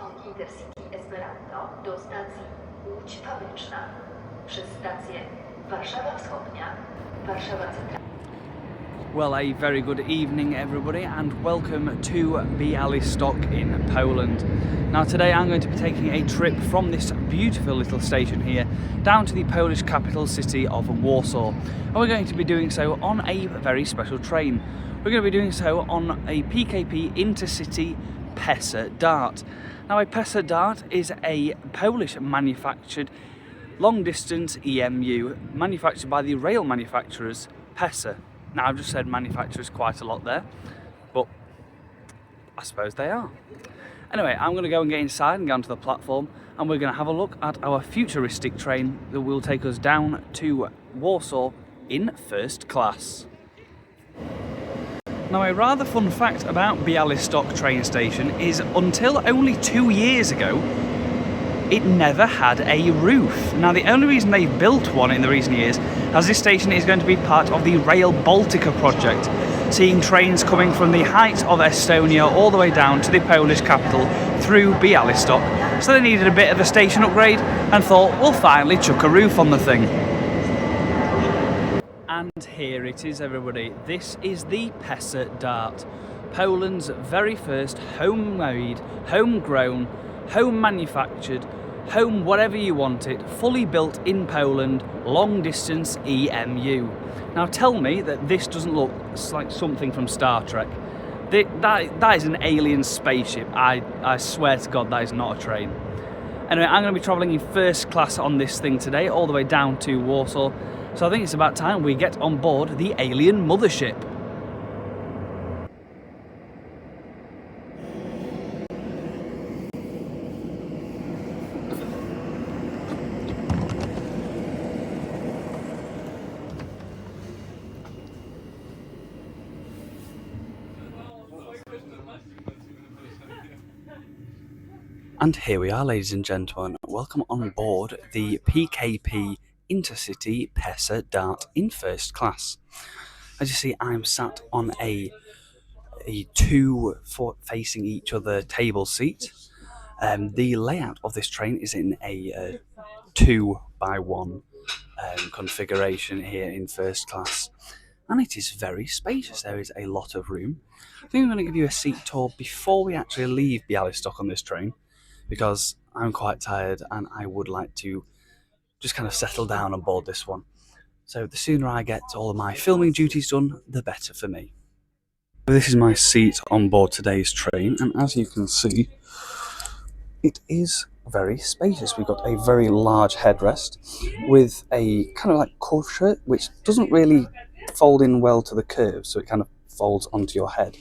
pociąg Intercity Esperanto do stacji Łódź Fabryczna przez stację Warszawa Wschodnia, Warszawa Centralna. Well, a very good evening everybody and welcome to Bialystok in Poland. Now today I'm going to be taking a trip from this beautiful little station here down to the Polish capital city of Warsaw. And we're going to be doing so on a very special train. We're going to be doing so on a PKP Intercity PESA Dart. Now a PESA Dart is a Polish manufactured long distance EMU manufactured by the rail manufacturers PESA. Now I've just said manufacturers quite a lot there, but I suppose they are. Anyway, I'm going to go and get inside and get onto the platform and we're going to have a look at our futuristic train that will take us down to Warsaw in first class. Now a rather fun fact about Bialystok train station is until only 2 years ago it never had a roof. Now the only reason they've built one in the recent years as this station is going to be part of the Rail Baltica project, seeing trains coming from the height of Estonia all the way down to the Polish capital through Bialystok. So they needed a bit of a station upgrade and thought, we'll finally chuck a roof on the thing. And here it is everybody, this is the PESA Dart, Poland's very first homemade, homegrown, home manufactured, home whatever you want it, fully built in Poland, long distance EMU. Now tell me that this doesn't look like something from Star Trek. That is an alien spaceship. I swear to God that is not a train. Anyway, I'm going to be travelling in first class on this thing today, all the way down to Warsaw. So I think it's about time we get on board the alien mothership. And here we are, ladies and gentlemen. Welcome on board the PKP Intercity PESA Dart in first class. As you see, I'm sat on a two facing each other table seat. The layout of this train is in a 2x1 configuration here in first class. And it is very spacious. There is a lot of room. I think I'm going to give you a seat tour before we actually leave Bialystok on this train, because I'm quite tired and I would like to just kind of settle down on board this one. So the sooner I get all of my filming duties done, the better for me. This is my seat on board today's train, and as you can see, it is very spacious. We've got a very large headrest with a kind of like cuff shirt, which doesn't really fold in well to the curve, so it kind of folds onto your head.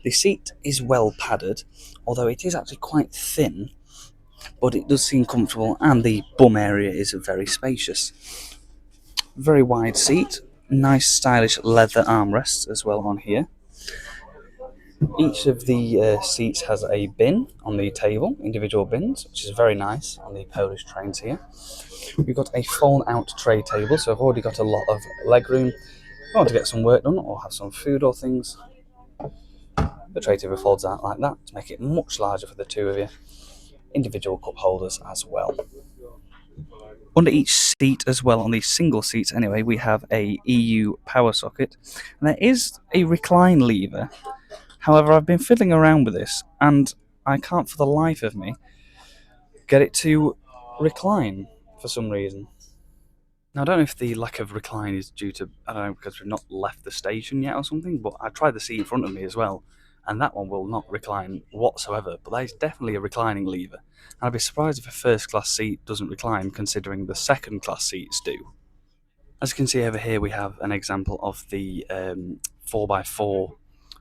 The seat is well padded, although it is actually quite thin, but it does seem comfortable, and the bum area is very spacious. Very wide seat, nice stylish leather armrests as well on here. Each of the seats has a bin on the table, individual bins, which is very nice on the Polish trains here. We've got a fold out tray table, so I've already got a lot of leg room. If I want to get some work done or have some food or things, the tray table folds out like that to make it much larger for the two of you. Individual cup holders as well. Under each seat as well, on these single seats anyway, we have a EU power socket, and there is a recline lever. However, I've been fiddling around with this and I can't for the life of me get it to recline for some reason. Now I don't know if the lack of recline is due to, I don't know, because we've not left the station yet or something, but I tried the seat in front of me as well, and that one will not recline whatsoever, but that is definitely a reclining lever. And I'd be surprised if a first class seat doesn't recline, considering the second class seats do. As you can see over here, we have an example of the 4x4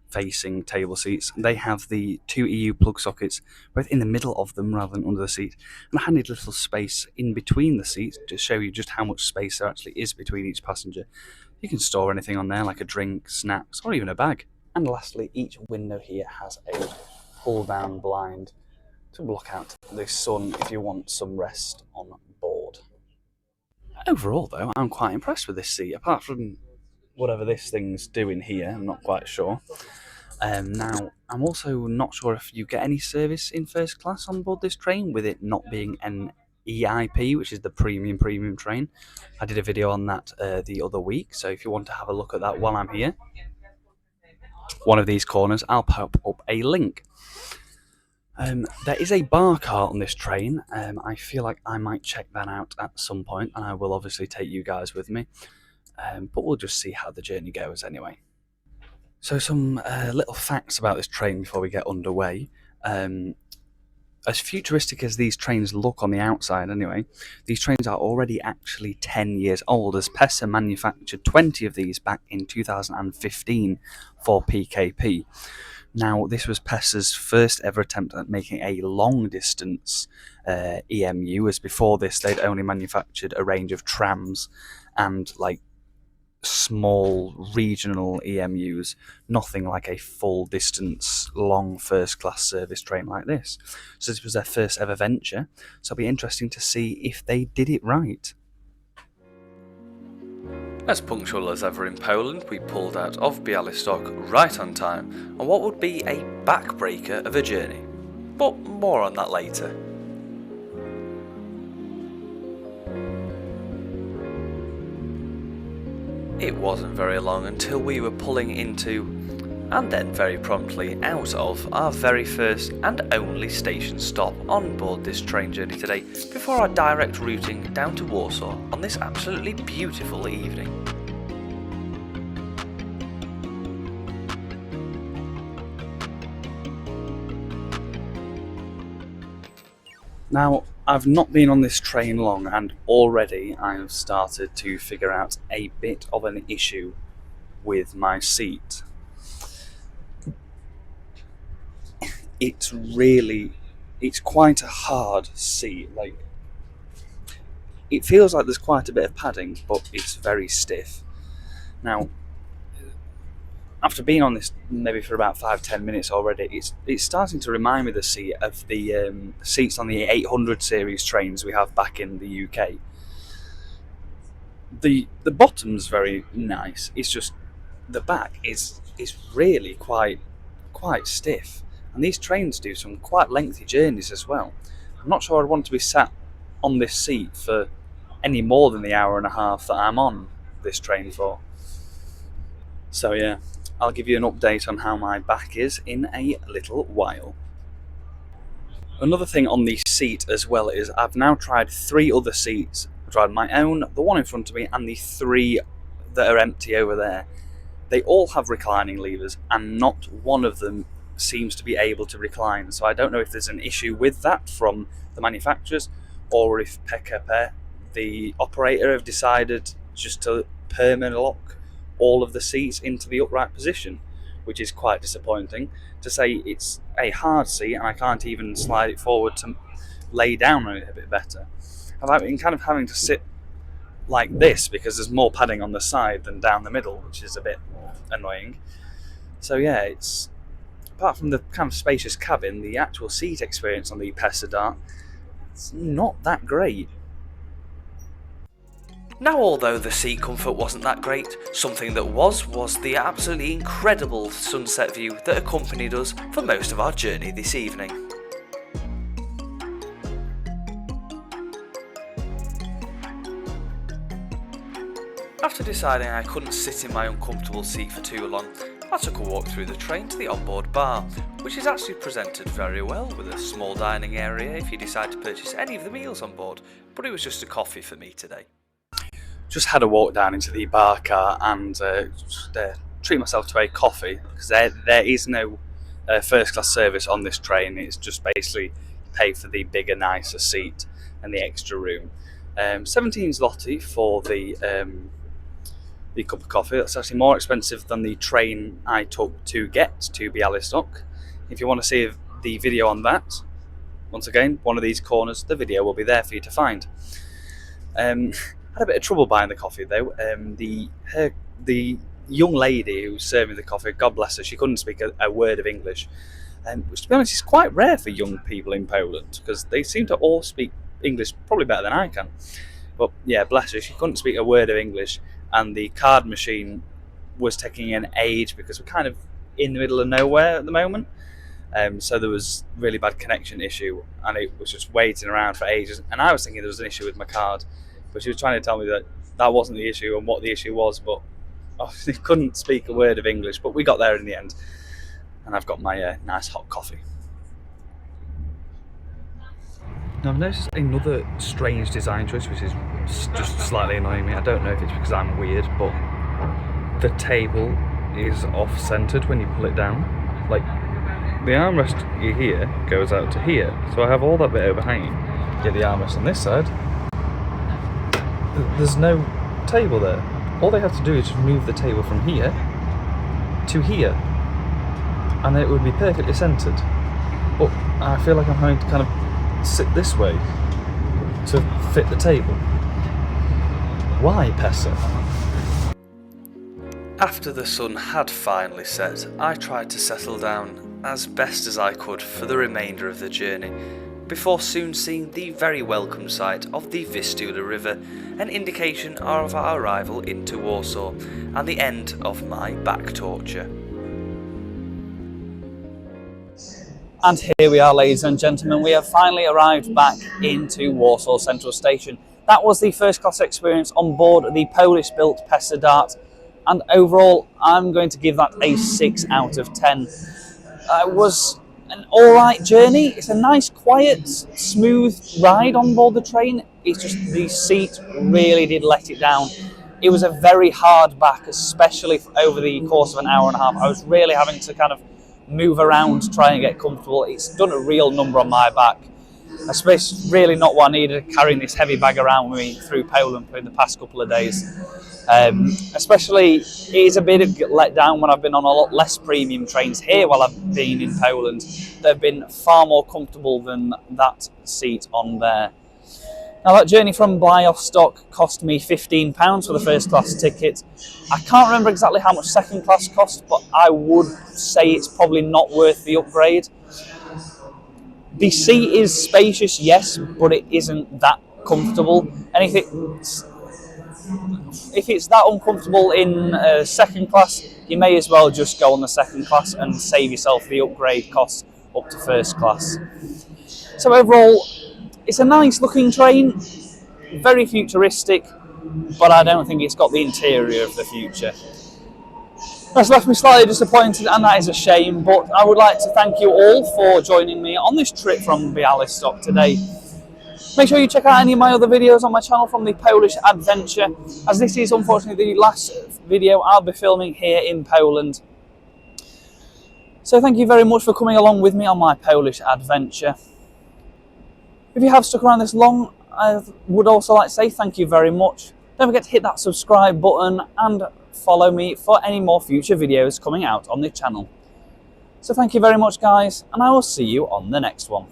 facing table seats. They have the two EU plug sockets both in the middle of them rather than under the seat, and a handy little space in between the seats to show you just how much space there actually is between each passenger. You can store anything on there, like a drink, snacks, or even a bag. And lastly, each window here has a pull-down blind to block out the sun if you want some rest on board. Overall, though, I'm quite impressed with this seat. Apart from whatever this thing's doing here, I'm not quite sure. Now, I'm also not sure if you get any service in first class on board this train, with it not being an EIP, which is the premium train. I did a video on that the other week, so if you want to have a look at that while I'm here, one of these corners, I'll pop up a link. There is a bar cart on this train. I feel like I might check that out at some point, and I will obviously take you guys with me. But we'll just see how the journey goes anyway. So some little facts about this train before we get underway. As futuristic as these trains look on the outside anyway, these trains are already actually 10 years old, as PESA manufactured 20 of these back in 2015 for PKP. Now, this was PESA's first ever attempt at making a long-distance EMU, as before this they'd only manufactured a range of trams and like small regional EMUs, nothing like a full distance long first class service train like this. So this was their first ever venture, so it'll be interesting to see if they did it right. As punctual as ever in Poland, we pulled out of Bialystok right on time on what would be a backbreaker of a journey, but more on that later. It wasn't very long until we were pulling into, and then very promptly out of, our very first and only station stop on board this train journey today, before our direct routing down to Warsaw on this absolutely beautiful evening. Now, I've not been on this train long, and already I've started to figure out a bit of an issue with my seat. It's quite a hard seat. Like, it feels like there's quite a bit of padding, but it's very stiff. Now, after being on this maybe for about 5-10 minutes already, it's starting to remind me, the seat, of the seats on the 800 series trains we have back in the UK. The bottom's very nice. It's just the back is really quite stiff, and these trains do some quite lengthy journeys as well. I'm not sure I'd want to be sat on this seat for any more than the hour and a half that I'm on this train for. So yeah, I'll give you an update on how my back is in a little while. Another thing on the seat as well is I've now tried 3 other seats. I've tried my own, the one in front of me, and the 3 that are empty over there. They all have reclining levers, and not one of them seems to be able to recline. So I don't know if there's an issue with that from the manufacturers, or if PKP, the operator, have decided just to permanently lock all of the seats into the upright position, which is quite disappointing. To say it's a hard seat and I can't even slide it forward to lay down on it a bit better. I've been kind of having to sit like this because there's more padding on the side than down the middle, which is a bit annoying. So yeah, it's, apart from the kind of spacious cabin, the actual seat experience on the PESA Dart, it's not that great. Now, although the seat comfort wasn't that great, something that was the absolutely incredible sunset view that accompanied us for most of our journey this evening. After deciding I couldn't sit in my uncomfortable seat for too long, I took a walk through the train to the onboard bar, which is actually presented very well, with a small dining area if you decide to purchase any of the meals on board, but it was just a coffee for me today. Just had a walk down into the bar car and treat myself to a coffee, because there is no first class service on this train. It's just basically pay for the bigger, nicer seat and the extra room. 17 zloty for the cup of coffee. That's actually more expensive than the train I took to get to Bialystok. If you want to see the video on that, once again, one of these corners, the video will be there for you to find. Had a bit of trouble buying the coffee though. The young lady who was serving the coffee, God bless her, she couldn't speak a word of English, which, to be honest, is quite rare for young people in Poland, because they seem to all speak English probably better than I can. But yeah, bless her, she couldn't speak a word of English, and the card machine was taking an age because we're kind of in the middle of nowhere at the moment. So there was really bad connection issue, and it was just waiting around for ages. And I was thinking there was an issue with my card, but she was trying to tell me that that wasn't the issue and what the issue was. But she couldn't speak a word of English. But we got there in the end, and I've got my nice hot coffee. Now I've noticed another strange design choice, which is just slightly annoying me. I don't know if it's because I'm weird, but the table is off-centered when you pull it down. Like, the armrest here goes out to here, so I have all that bit overhanging. Get the armrest on this side. There's no table there. All they have to do is just move the table from here to here, and it would be perfectly centered. But I feel like I'm having to kind of sit this way to fit the table. Why, PESA? After the sun had finally set, I tried to settle down as best as I could for the remainder of the journey, before soon seeing the very welcome sight of the Vistula River, an indication of our arrival into Warsaw and the end of my back torture. And here we are, ladies and gentlemen, we have finally arrived back into Warsaw Central Station. That was the first class experience on board the Polish-built PESA Dart, and overall I'm going to give that a 6 out of 10. It was an alright journey. It's a nice, quiet, smooth ride on board the train. It's just the seat really did let it down. It was a very hard back, especially over the course of an hour and a half. I was really having to kind of move around to try and get comfortable. It's done a real number on my back. I suppose really not what I needed, carrying this heavy bag around with me through Poland in the past couple of days. Especially, it is a bit of let down when I've been on a lot less premium trains here while I've been in Poland. They've been far more comfortable than that seat on there. Now, that journey from Bialystok cost me £15 for the first class ticket. I can't remember exactly how much second class cost, but I would say it's probably not worth the upgrade. The seat is spacious, yes, but it isn't that comfortable. And if it's that uncomfortable in second class, you may as well just go on the second class and save yourself the upgrade costs up to first class. So overall, it's a nice looking train, very futuristic, but I don't think it's got the interior of the future. That's left me slightly disappointed, and that is a shame, but I would like to thank you all for joining me on this trip from Bialystok today. Make sure you check out any of my other videos on my channel from the Polish adventure, as this is unfortunately the last video I'll be filming here in Poland. So thank you very much for coming along with me on my Polish adventure. If you have stuck around this long, I would also like to say thank you very much. Don't forget to hit that subscribe button and follow me for any more future videos coming out on the channel. So thank you very much, guys, and I will see you on the next one.